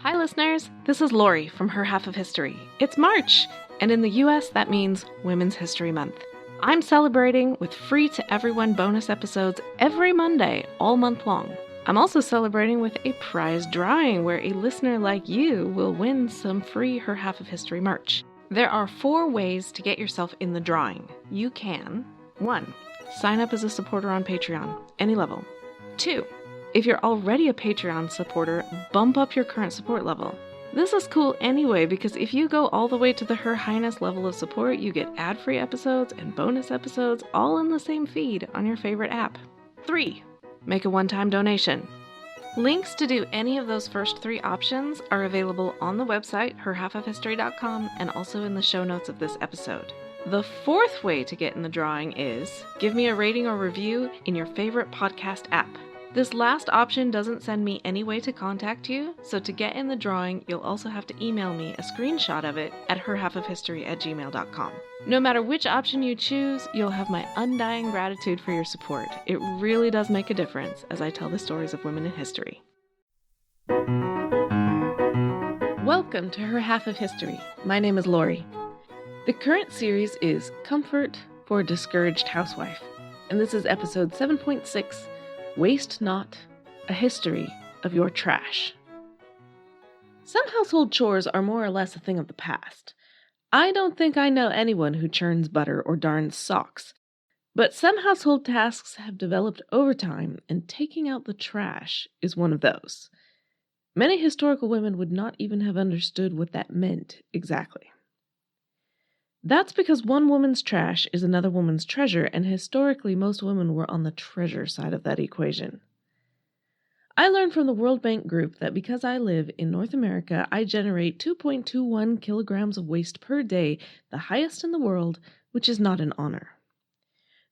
Hi listeners, this is Lori from Her Half of History. It's March, and in the US that means Women's History Month. I'm celebrating with free to everyone bonus episodes every Monday, all month long. I'm also celebrating with a prize drawing where a listener like you will win some free Her Half of History merch. There are 4 ways to get yourself in the drawing. You can 1. Sign up as a supporter on Patreon, any level. 2. If you're already a Patreon supporter, bump up your current support level. This is cool anyway because if you go all the way to the Her Highness level of support, you get ad-free episodes and bonus episodes all in the same feed on your favorite app. 3. Make a one-time donation. Links to do any of those first 3 options are available on the website, herhalfofhistory.com, and also in the show notes of this episode. The 4th way to get in the drawing is give me a rating or review in your favorite podcast app. This last option doesn't send me any way to contact you, so to get in the drawing, you'll also have to email me a screenshot of it at herhalfofhistory@gmail.com. No matter which option you choose, you'll have my undying gratitude for your support. It really does make a difference as I tell the stories of women in history. Welcome to Her Half of History. My name is Lori. The current series is Comfort for a Discouraged Housewife, and this is episode 7.6, Waste Not, a History of Your Trash. Some household chores are more or less a thing of the past. I don't think I know anyone who churns butter or darns socks, but some household tasks have developed over time, and taking out the trash is one of those. Many historical women would not even have understood what that meant exactly. That's because one woman's trash is another woman's treasure, and historically most women were on the treasure side of that equation. I learned from the World Bank Group that because I live in North America, I generate 2.21 kilograms of waste per day, the highest in the world, which is not an honor.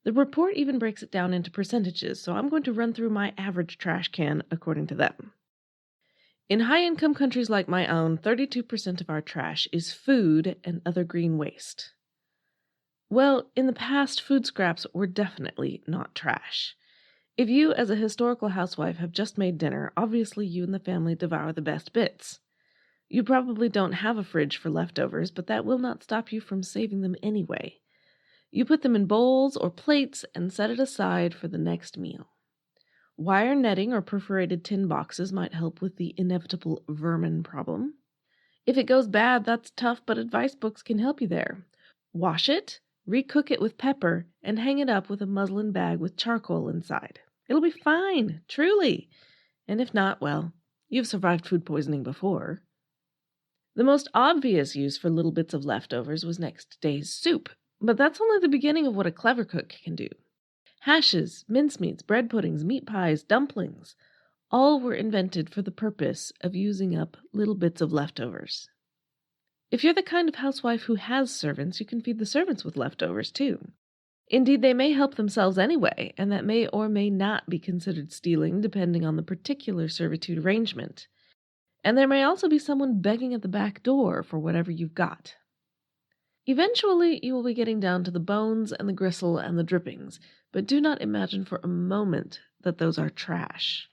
The report even breaks it down into percentages, so I'm going to run through my average trash can according to them. In high-income countries like my own, 32% of our trash is food and other green waste. Well, in the past, food scraps were definitely not trash. If you, as a historical housewife, have just made dinner, obviously you and the family devour the best bits. You probably don't have a fridge for leftovers, but that will not stop you from saving them anyway. You put them in bowls or plates and set it aside for the next meal. Wire netting or perforated tin boxes might help with the inevitable vermin problem. If it goes bad, that's tough, but advice books can help you there. Wash it, recook it with pepper, and hang it up with a muslin bag with charcoal inside. It'll be fine, truly. And if not, well, you've survived food poisoning before. The most obvious use for little bits of leftovers was next day's soup, but that's only the beginning of what a clever cook can do. Hashes, mincemeats, bread puddings, meat pies, dumplings, all were invented for the purpose of using up little bits of leftovers. If you're the kind of housewife who has servants, you can feed the servants with leftovers too. Indeed, they may help themselves anyway, and that may or may not be considered stealing depending on the particular servitude arrangement. And there may also be someone begging at the back door for whatever you've got. Eventually, you will be getting down to the bones and the gristle and the drippings, but do not imagine for a moment that those are trash.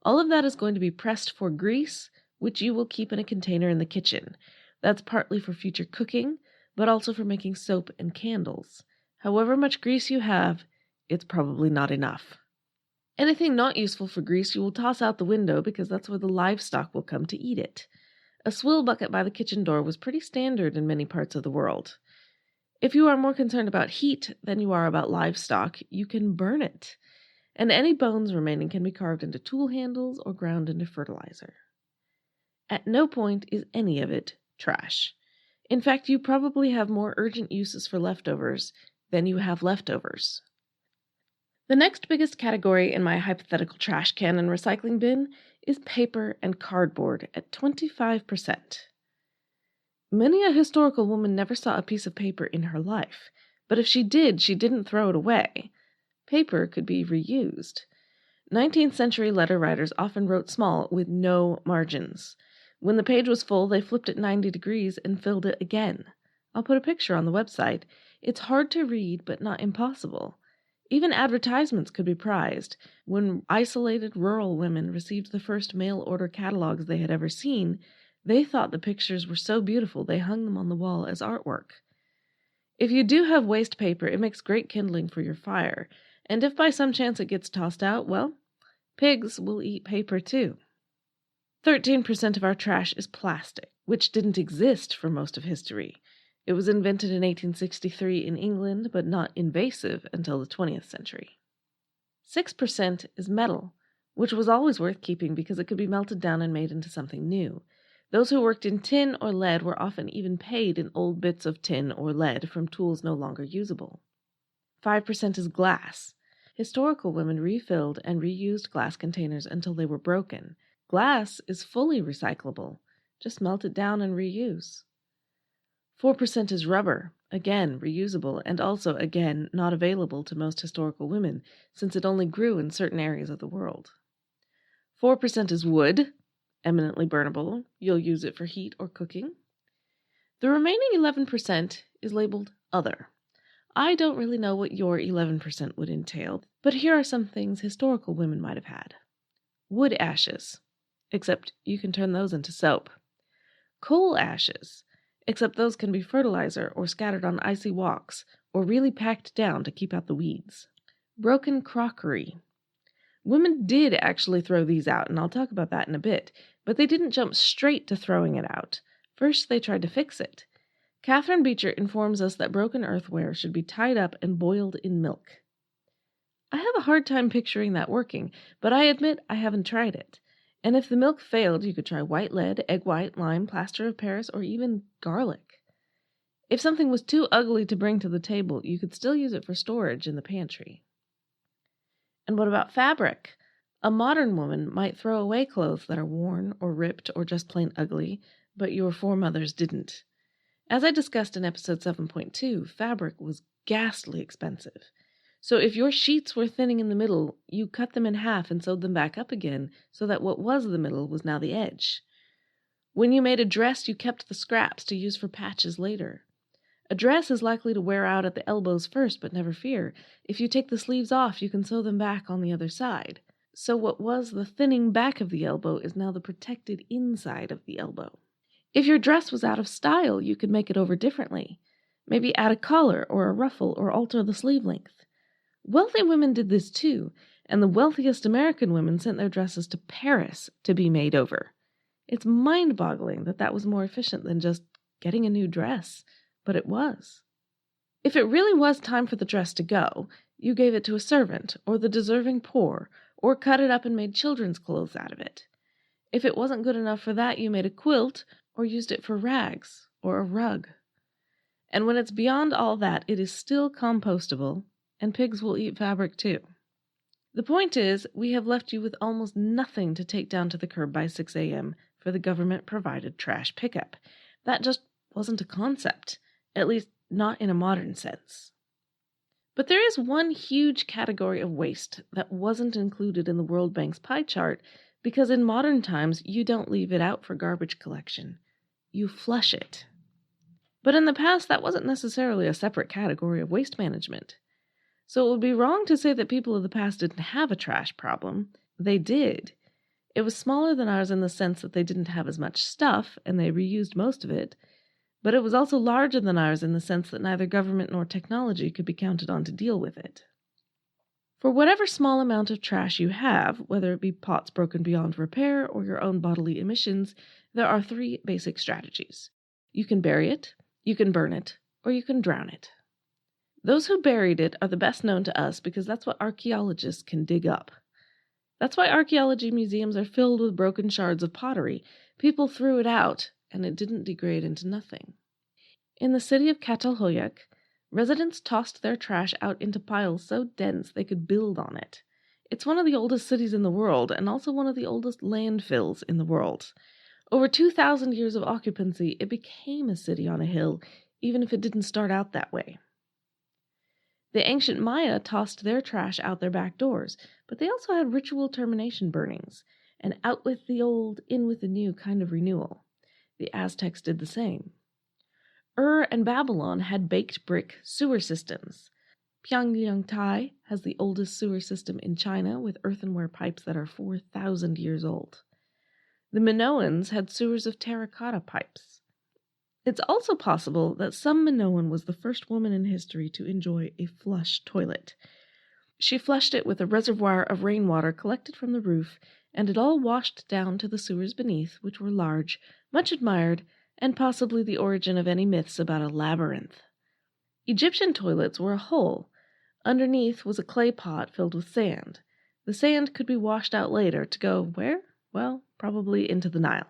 All of that is going to be pressed for grease, which you will keep in a container in the kitchen. That's partly for future cooking, but also for making soap and candles. However much grease you have, it's probably not enough. Anything not useful for grease you will toss out the window because that's where the livestock will come to eat it. A swill bucket by the kitchen door was pretty standard in many parts of the world. If you are more concerned about heat than you are about livestock, you can burn it, and any bones remaining can be carved into tool handles or ground into fertilizer. At no point is any of it trash. In fact, you probably have more urgent uses for leftovers than you have leftovers. The next biggest category in my hypothetical trash can and recycling bin is paper and cardboard at 25%. Many a historical woman never saw a piece of paper in her life, but if she did, she didn't throw it away. Paper could be reused. 19th century letter writers often wrote small with no margins. When the page was full, they flipped it 90 degrees and filled it again. I'll put a picture on the website. It's hard to read, but not impossible. Even advertisements could be prized. When isolated rural women received the first mail-order catalogs they had ever seen, they thought the pictures were so beautiful they hung them on the wall as artwork. If you do have waste paper, it makes great kindling for your fire, and if by some chance it gets tossed out, well, pigs will eat paper too. 13% of our trash is plastic, which didn't exist for most of history. It was invented in 1863 in England, but not invasive until the 20th century. 6% is metal, which was always worth keeping because it could be melted down and made into something new. Those who worked in tin or lead were often even paid in old bits of tin or lead from tools no longer usable. 5% is glass. Historical women refilled and reused glass containers until they were broken. Glass is fully recyclable. Just melt it down and reuse. 4% is rubber, again reusable, and also, again, not available to most historical women, since it only grew in certain areas of the world. 4% is wood, eminently burnable. You'll use it for heat or cooking. The remaining 11% is labeled other. I don't really know what your 11% would entail, but here are some things historical women might have had. Wood ashes, except you can turn those into soap. Coal ashes, except those can be fertilizer or scattered on icy walks, or really packed down to keep out the weeds. Broken crockery. Women did actually throw these out, and I'll talk about that in a bit, but they didn't jump straight to throwing it out. First, they tried to fix it. Catherine Beecher informs us that broken earthenware should be tied up and boiled in milk. I have a hard time picturing that working, but I admit I haven't tried it. And if the milk failed, you could try white lead, egg white, lime, plaster of Paris, or even garlic. If something was too ugly to bring to the table, you could still use it for storage in the pantry. And what about fabric? A modern woman might throw away clothes that are worn or ripped or just plain ugly, but your foremothers didn't. As I discussed in episode 7.2, fabric was ghastly expensive. So if your sheets were thinning in the middle, you cut them in half and sewed them back up again so that what was the middle was now the edge. When you made a dress, you kept the scraps to use for patches later. A dress is likely to wear out at the elbows first, but never fear. If you take the sleeves off, you can sew them back on the other side. So what was the thinning back of the elbow is now the protected inside of the elbow. If your dress was out of style, you could make it over differently. Maybe add a collar or a ruffle or alter the sleeve length. Wealthy women did this too, and the wealthiest American women sent their dresses to Paris to be made over. It's mind-boggling that that was more efficient than just getting a new dress, but it was. If it really was time for the dress to go, you gave it to a servant or the deserving poor, or cut it up and made children's clothes out of it. If it wasn't good enough for that, you made a quilt or used it for rags or a rug. And when it's beyond all that, it is still compostable, and pigs will eat fabric too. The point is, we have left you with almost nothing to take down to the curb by 6 a.m. for the government-provided trash pickup. That just wasn't a concept, at least not in a modern sense. But there is one huge category of waste that wasn't included in the World Bank's pie chart because in modern times you don't leave it out for garbage collection. You flush it. But in the past, that wasn't necessarily a separate category of waste management. So it would be wrong to say that people of the past didn't have a trash problem. They did. It was smaller than ours in the sense that they didn't have as much stuff, and they reused most of it, but it was also larger than ours in the sense that neither government nor technology could be counted on to deal with it. For whatever small amount of trash you have, whether it be pots broken beyond repair or your own bodily emissions, there are 3 basic strategies. You can bury it, you can burn it, or you can drown it. Those who buried it are the best known to us because that's what archaeologists can dig up. That's why archaeology museums are filled with broken shards of pottery. People threw it out, and it didn't degrade into nothing. In the city of Catalhoyuk, residents tossed their trash out into piles so dense they could build on it. It's one of the oldest cities in the world, and also one of the oldest landfills in the world. Over 2,000 years of occupancy, it became a city on a hill, even if it didn't start out that way. The ancient Maya tossed their trash out their back doors, but they also had ritual termination burnings, an out with the old, in with the new kind of renewal. The Aztecs did the same. Ur and Babylon had baked brick sewer systems. Pyongyangtai has the oldest sewer system in China with earthenware pipes that are 4,000 years old. The Minoans had sewers of terracotta pipes. It's also possible that some Minoan was the first woman in history to enjoy a flush toilet. She flushed it with a reservoir of rainwater collected from the roof, and it all washed down to the sewers beneath, which were large, much admired, and possibly the origin of any myths about a labyrinth. Egyptian toilets were a hole. Underneath was a clay pot filled with sand. The sand could be washed out later to go where? Well, probably into the Nile.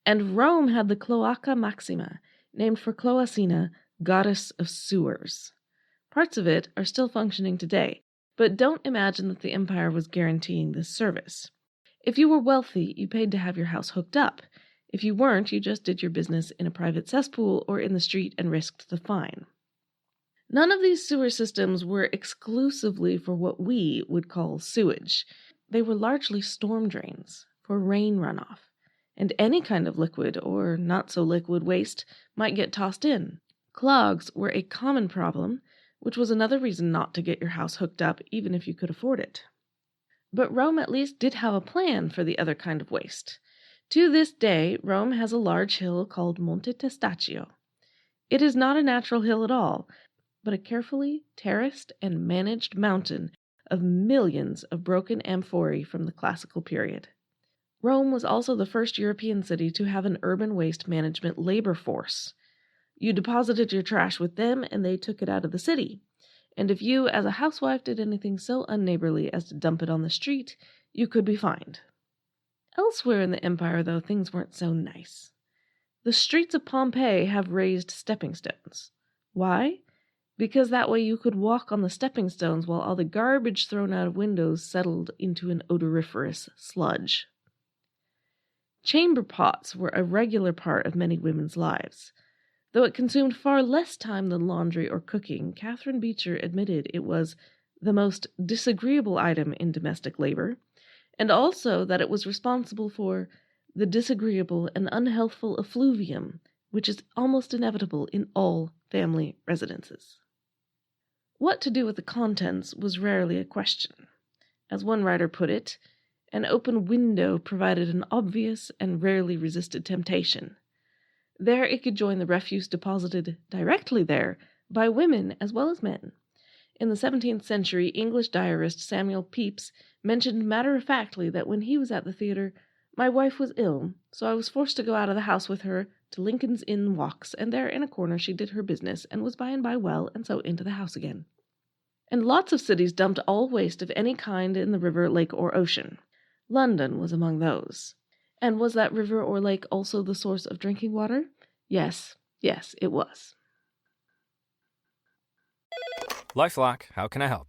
And Rome had the Cloaca Maxima, named for Cloacina, goddess of sewers. Parts of it are still functioning today, but don't imagine that the empire was guaranteeing this service. If you were wealthy, you paid to have your house hooked up. If you weren't, you just did your business in a private cesspool or in the street and risked the fine. None of these sewer systems were exclusively for what we would call sewage. They were largely storm drains for rain runoff, and any kind of liquid or not-so-liquid waste might get tossed in. Clogs were a common problem, which was another reason not to get your house hooked up even if you could afford it. But Rome at least did have a plan for the other kind of waste. To this day, Rome has a large hill called Monte Testaccio. It is not a natural hill at all, but a carefully terraced and managed mountain of millions of broken amphorae from the classical period. Rome was also the first European city to have an urban waste management labor force. You deposited your trash with them and they took it out of the city. And if you, as a housewife, did anything so unneighborly as to dump it on the street, you could be fined. Elsewhere in the empire, though, things weren't so nice. The streets of Pompeii have raised stepping stones. Why? Because that way you could walk on the stepping stones while all the garbage thrown out of windows settled into an odoriferous sludge. Chamber pots were a regular part of many women's lives. Though it consumed far less time than laundry or cooking, Catherine Beecher admitted it was the most disagreeable item in domestic labor, and also that it was responsible for the disagreeable and unhealthful effluvium, which is almost inevitable in all family residences. What to do with the contents was rarely a question. As one writer put it, an open window provided an obvious and rarely resisted temptation. There it could join the refuse deposited directly there by women as well as men. In the 17th century, English diarist Samuel Pepys mentioned matter-of-factly that when he was at the theater, "My wife was ill, so I was forced to go out of the house with her to Lincoln's Inn Walks, and there in a corner she did her business, and was by and by well, and so into the house again." And lots of cities dumped all waste of any kind in the river, lake, or ocean. London was among those. And was that river or lake also the source of drinking water? Yes, it was. LifeLock, how can I help?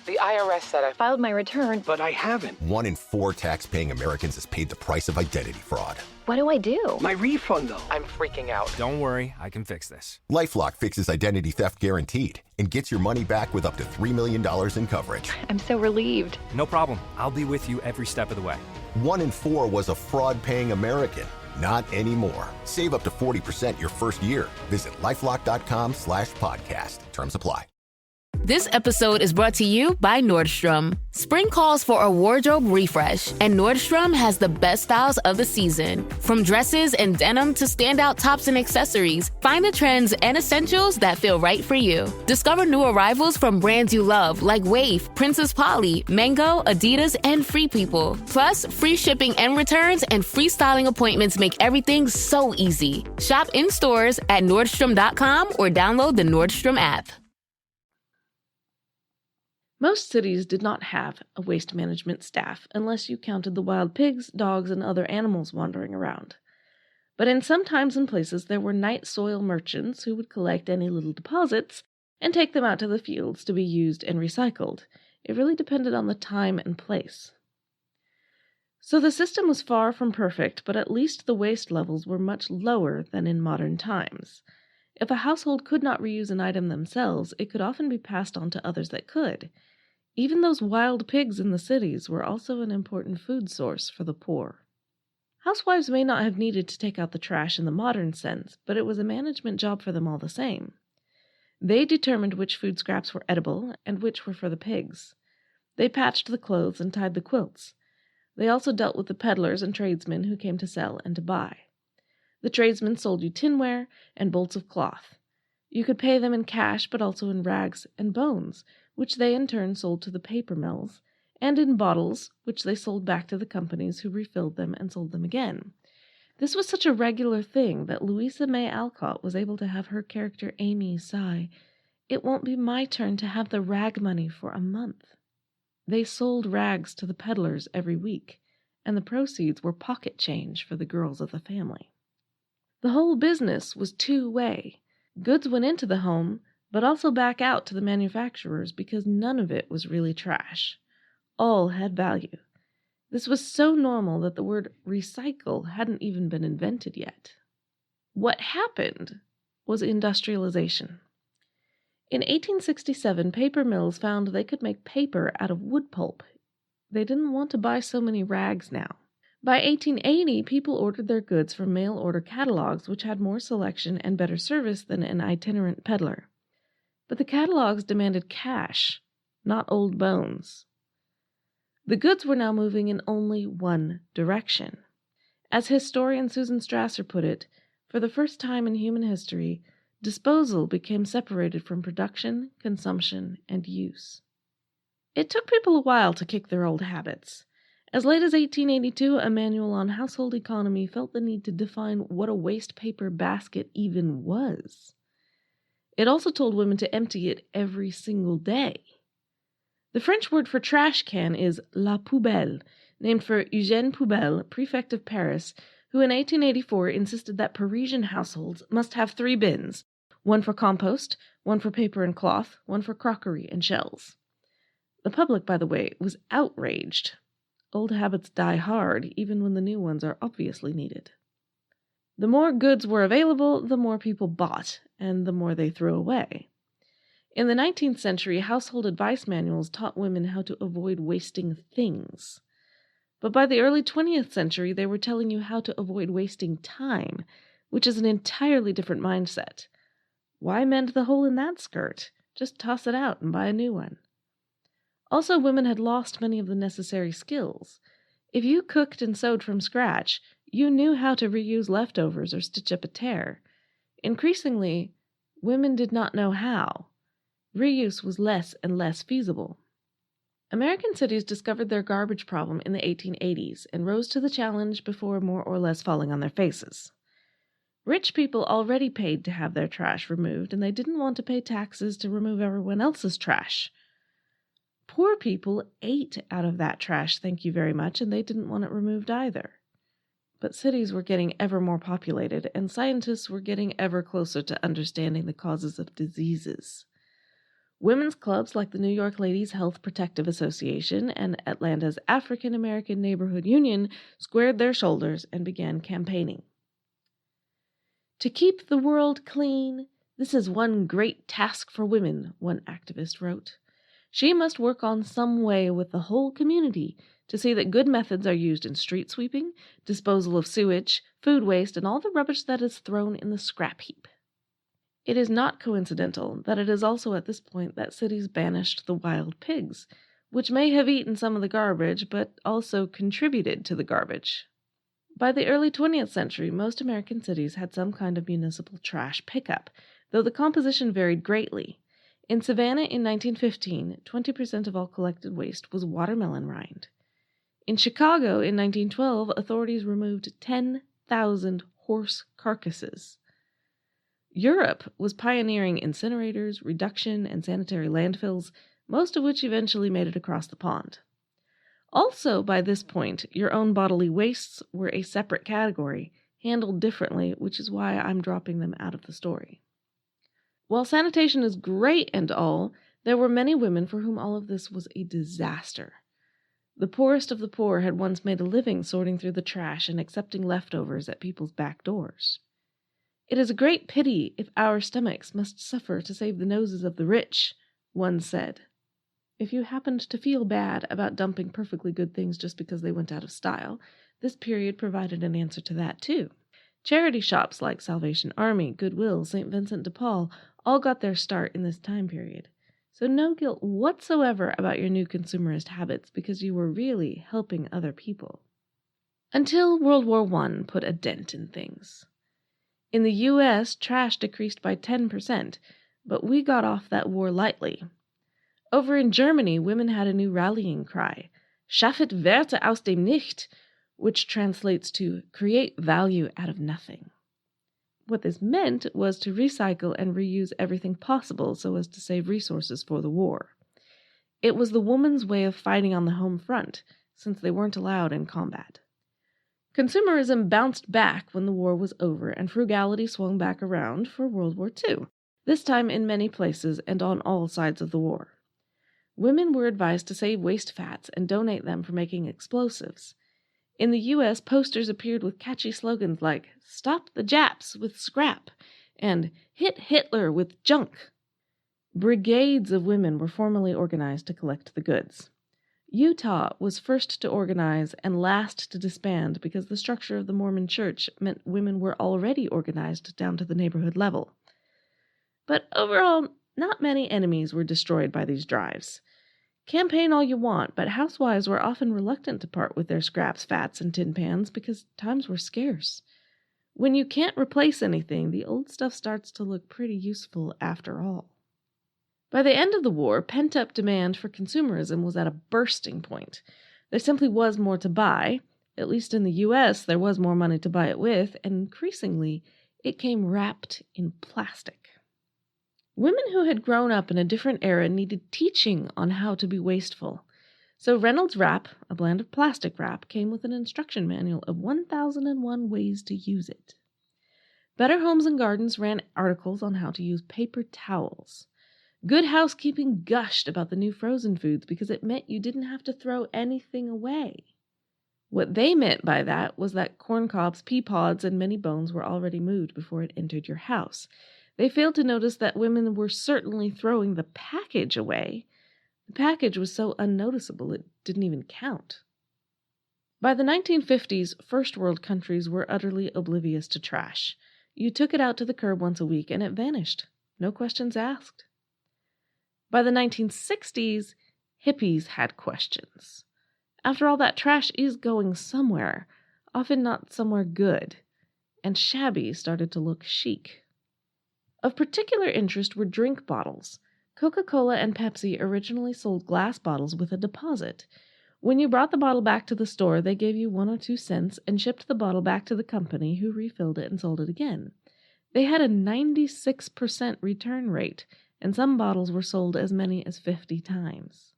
The IRS said I filed my return, But I haven't. 1 in 4 tax-paying Americans has paid the price of identity fraud. What do I do? My refund, though. I'm freaking out. Don't worry, I can fix this. LifeLock fixes identity theft guaranteed and gets your money back with up to $3 million in coverage. I'm so relieved. No problem. I'll be with you every step of the way. 1 in 4 was a fraud-paying American. Not anymore. Save up to 40% your first year. Visit LifeLock.com/podcast. Terms apply. This episode is brought to you by Nordstrom. Spring calls for a wardrobe refresh, and Nordstrom has the best styles of the season. From dresses and denim to standout tops and accessories, find the trends and essentials that feel right for you. Discover new arrivals from brands you love like Wave, Princess Polly, Mango, Adidas, and Free People. Plus, free shipping and returns and free styling appointments make everything so easy. Shop in stores at Nordstrom.com or download the Nordstrom app. Most cities did not have a waste management staff unless you counted the wild pigs, dogs, and other animals wandering around. But in some times and places there were night soil merchants who would collect any little deposits and take them out to the fields to be used and recycled. It really depended on the time and place. So the system was far from perfect, but at least the waste levels were much lower than in modern times. If a household could not reuse an item themselves, it could often be passed on to others that could. Even those wild pigs in the cities were also an important food source for the poor. Housewives may not have needed to take out the trash in the modern sense, but it was a management job for them all the same. They determined which food scraps were edible and which were for the pigs. They patched the clothes and tied the quilts. They also dealt with the peddlers and tradesmen who came to sell and to buy. The tradesmen sold you tinware and bolts of cloth. You could pay them in cash, but also in rags and bones, which they in turn sold to the paper mills, and in bottles, which they sold back to the companies who refilled them and sold them again. This was such a regular thing that Louisa May Alcott was able to have her character Amy sigh, "It won't be my turn to have the rag money for a month." They sold rags to the peddlers every week, and the proceeds were pocket change for the girls of the family. The whole business was two-way. Goods went into the home, but also back out to the manufacturers because none of it was really trash. All had value. This was so normal that the word recycle hadn't even been invented yet. What happened was industrialization. In 1867, paper mills found they could make paper out of wood pulp. They didn't want to buy so many rags now. By 1880, people ordered their goods from mail-order catalogs, which had more selection and better service than an itinerant peddler. But the catalogs demanded cash, not old bones. The goods were now moving in only one direction. As historian Susan Strasser put it, for the first time in human history, disposal became separated from production, consumption, and use. It took people a while to kick their old habits. As late as 1882, a manual on household economy felt the need to define what a waste paper basket even was. It also told women to empty it every single day. The French word for trash can is la poubelle, named for Eugène Poubelle, prefect of Paris, who in 1884 insisted that Parisian households must have 3 bins, one for compost, one for paper and cloth, one for crockery and shells. The public, by the way, was outraged. Old habits die hard, even when the new ones are obviously needed. The more goods were available, the more people bought, and the more they threw away. In the 19th century, household advice manuals taught women how to avoid wasting things. But by the early 20th century, they were telling you how to avoid wasting time, which is an entirely different mindset. Why mend the hole in that skirt? Just toss it out and buy a new one. Also, women had lost many of the necessary skills. If you cooked and sewed from scratch, you knew how to reuse leftovers or stitch up a tear. Increasingly, women did not know how. Reuse was less and less feasible. American cities discovered their garbage problem in the 1880s and rose to the challenge before more or less falling on their faces. Rich people already paid to have their trash removed, and they didn't want to pay taxes to remove everyone else's trash. Poor people ate out of that trash, thank you very much, and they didn't want it removed either. But cities were getting ever more populated, and scientists were getting ever closer to understanding the causes of diseases. Women's clubs like the New York Ladies Health Protective Association and Atlanta's African American Neighborhood Union squared their shoulders and began campaigning. "To keep the world clean, this is one great task for women," one activist wrote. "She must work on some way with the whole community to see that good methods are used in street sweeping, disposal of sewage, food waste, and all the rubbish that is thrown in the scrap heap." It is not coincidental that it is also at this point that cities banished the wild pigs, which may have eaten some of the garbage, but also contributed to the garbage. By the early 20th century, most American cities had some kind of municipal trash pickup, though the composition varied greatly. In Savannah in 1915, 20% of all collected waste was watermelon rind. In Chicago in 1912, authorities removed 10,000 horse carcasses. Europe was pioneering incinerators, reduction, and sanitary landfills, most of which eventually made it across the pond. Also, by this point, your own bodily wastes were a separate category, handled differently, which is why I'm dropping them out of the story. While sanitation is great and all, there were many women for whom all of this was a disaster. The poorest of the poor had once made a living sorting through the trash and accepting leftovers at people's back doors. "It is a great pity if our stomachs must suffer to save the noses of the rich," one said. If you happened to feel bad about dumping perfectly good things just because they went out of style, this period provided an answer to that too. Charity shops like Salvation Army, Goodwill, St. Vincent de Paul all got their start in this time period. So no guilt whatsoever about your new consumerist habits because you were really helping other people. Until World War I put a dent in things. In the U.S., trash decreased by 10%, but we got off that war lightly. Over in Germany, women had a new rallying cry, Schaffet Werte aus dem Nicht, which translates to create value out of nothing. What this meant was to recycle and reuse everything possible so as to save resources for the war. It was the woman's way of fighting on the home front, since they weren't allowed in combat. Consumerism bounced back when the war was over and frugality swung back around for World War II, this time in many places and on all sides of the war. Women were advised to save waste fats and donate them for making explosives. In the U.S., posters appeared with catchy slogans like, "Stop the Japs with scrap," and "Hit Hitler with junk." Brigades of women were formally organized to collect the goods. Utah was first to organize and last to disband because the structure of the Mormon Church meant women were already organized down to the neighborhood level. But overall, not many enemies were destroyed by these drives. Campaign all you want, but housewives were often reluctant to part with their scraps, fats, and tin pans because times were scarce. When you can't replace anything, the old stuff starts to look pretty useful after all. By the end of the war, pent-up demand for consumerism was at a bursting point. There simply was more to buy. At least in the U.S., there was more money to buy it with, and increasingly, it came wrapped in plastic. Women who had grown up in a different era needed teaching on how to be wasteful. So Reynolds Wrap, a blend of plastic wrap, came with an instruction manual of 1001 ways to use it. Better Homes and Gardens ran articles on how to use paper towels. Good Housekeeping gushed about the new frozen foods because it meant you didn't have to throw anything away. What they meant by that was that corn cobs, pea pods, and many bones were already moved before it entered your house. They failed to notice that women were certainly throwing the package away. The package was so unnoticeable it didn't even count. By the 1950s, first world countries were utterly oblivious to trash. You took it out to the curb once a week and it vanished. No questions asked. By the 1960s, hippies had questions. After all, that trash is going somewhere, often not somewhere good, and shabby started to look chic. Of particular interest were drink bottles. Coca-Cola and Pepsi originally sold glass bottles with a deposit. When you brought the bottle back to the store, they gave you 1 or 2 cents and shipped the bottle back to the company who refilled it and sold it again. They had a 96% return rate, and some bottles were sold as many as 50 times.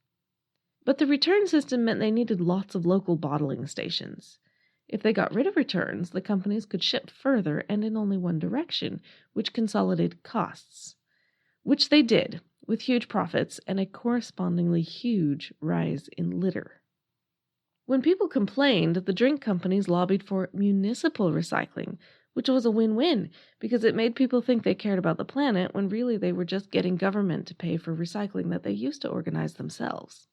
But the return system meant they needed lots of local bottling stations. If they got rid of returns, the companies could ship further and in only one direction, which consolidated costs. Which they did, with huge profits and a correspondingly huge rise in litter. When people complained, the drink companies lobbied for municipal recycling, which was a win-win because it made people think they cared about the planet when really they were just getting government to pay for recycling that they used to organize themselves.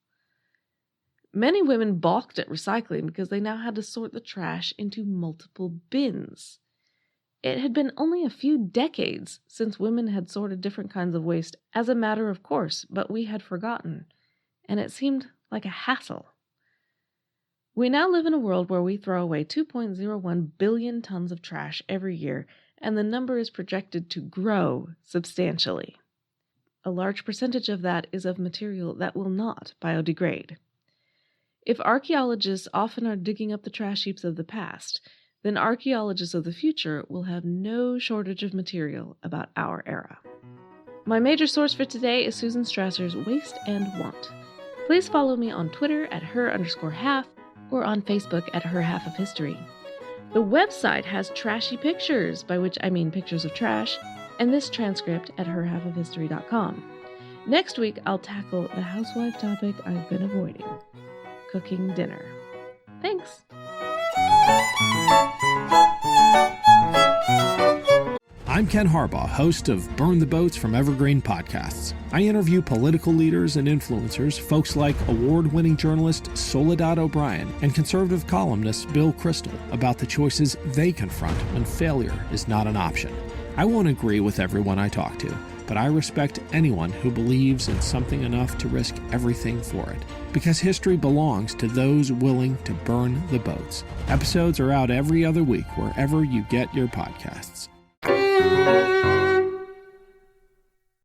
Many women balked at recycling because they now had to sort the trash into multiple bins. It had been only a few decades since women had sorted different kinds of waste as a matter of course, but we had forgotten, and it seemed like a hassle. We now live in a world where we throw away 2.01 billion tons of trash every year, and the number is projected to grow substantially. A large percentage of that is of material that will not biodegrade. If archaeologists often are digging up the trash heaps of the past, then archaeologists of the future will have no shortage of material about our era. My major source for today is Susan Strasser's Waste and Want. Please follow me on Twitter at @her_half or on Facebook at Her Half of History. The website has trashy pictures, by which I mean pictures of trash, and this transcript at herhalfofhistory.com. Next week, I'll tackle the housewife topic I've been avoiding: cooking dinner. Thanks. I'm Ken Harbaugh, host of Burn the Boats from Evergreen Podcasts. I interview political leaders and influencers, folks like award-winning journalist Soledad O'Brien and conservative columnist Bill Kristol, about the choices they confront when failure is not an option. I won't agree with everyone I talk to, but I respect anyone who believes in something enough to risk everything for it. Because history belongs to those willing to burn the boats. Episodes are out every other week wherever you get your podcasts.